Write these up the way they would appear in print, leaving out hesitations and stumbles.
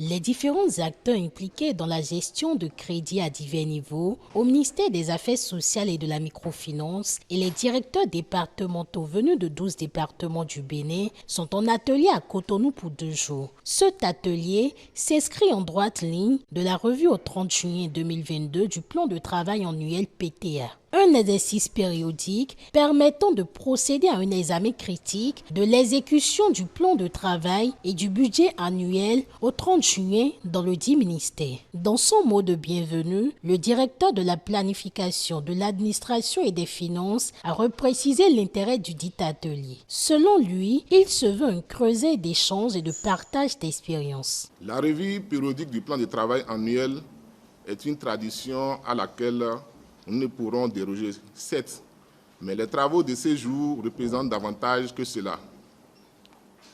Les différents acteurs impliqués dans la gestion de crédits à divers niveaux, au ministère des Affaires sociales et de la microfinance et les directeurs départementaux venus de 12 départements du Bénin sont en atelier à Cotonou pour 2 jours. Cet atelier s'inscrit en droite ligne de la revue au 30 juillet 2022 du plan de travail annuel PTA. Un exercice périodique permettant de procéder à un examen critique de l'exécution du plan de travail et du budget annuel au 30 juillet dans le dit ministère. Dans son mot de bienvenue, le directeur de la planification, de l'administration et des finances a reprécisé l'intérêt du dit atelier. Selon lui, il se veut un creuset d'échanges et de partage d'expériences. La revue périodique du plan de travail annuel est une tradition à laquelle nous ne pourrons déroger, certes, mais les travaux de ces jours représentent davantage que cela.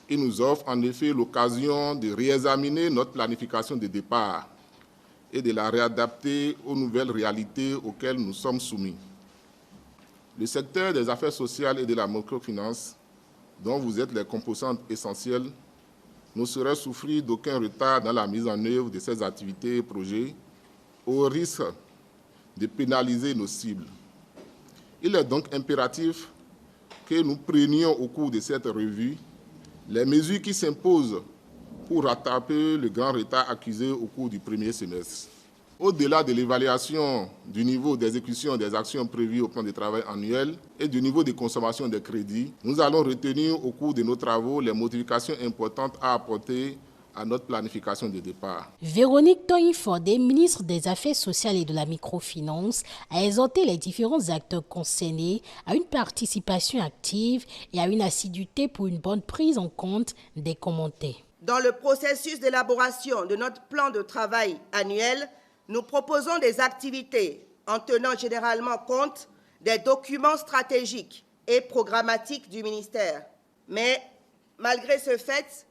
Ils nous offrent en effet l'occasion de réexaminer notre planification de départ et de la réadapter aux nouvelles réalités auxquelles nous sommes soumis. Le secteur des affaires sociales et de la microfinance, dont vous êtes les composantes essentielles, ne saurait souffrir d'aucun retard dans la mise en œuvre de ces activités et projets, au risque de pénaliser nos cibles. Il est donc impératif que nous prenions au cours de cette revue les mesures qui s'imposent pour rattraper le grand retard accusé au cours du premier semestre. Au-delà de l'évaluation du niveau d'exécution des actions prévues au plan de travail annuel et du niveau de consommation des crédits, nous allons retenir au cours de nos travaux les modifications importantes à apporter à notre planification de départ. Véronique Toyin-Fordé, ministre des Affaires sociales et de la microfinance, a exhorté les différents acteurs concernés à une participation active et à une assiduité pour une bonne prise en compte des commentaires. Dans le processus d'élaboration de notre plan de travail annuel, nous proposons des activités en tenant généralement compte des documents stratégiques et programmatiques du ministère. Mais malgré ce fait,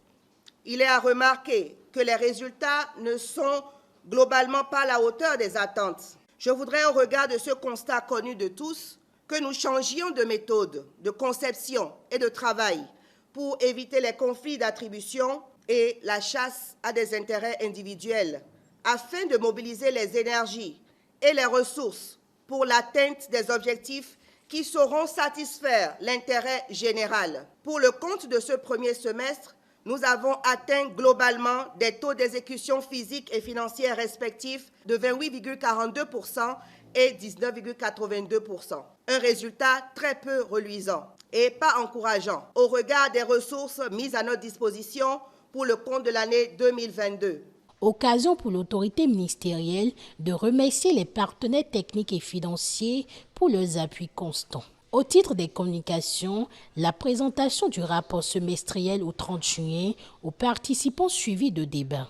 il est à remarquer que les résultats ne sont globalement pas à la hauteur des attentes. Je voudrais, au regard de ce constat connu de tous, que nous changions de méthode, de conception et de travail pour éviter les conflits d'attribution et la chasse à des intérêts individuels, afin de mobiliser les énergies et les ressources pour l'atteinte des objectifs qui sauront satisfaire l'intérêt général. Pour le compte de ce premier semestre, nous avons atteint globalement des taux d'exécution physique et financière respectifs de 28,42% et 19,82%. Un résultat très peu reluisant et pas encourageant au regard des ressources mises à notre disposition pour le compte de l'année 2022. Occasion pour l'autorité ministérielle de remercier les partenaires techniques et financiers pour leurs appuis constants. Au titre des communications, la présentation du rapport semestriel au 30 juillet aux participants suivis de débats.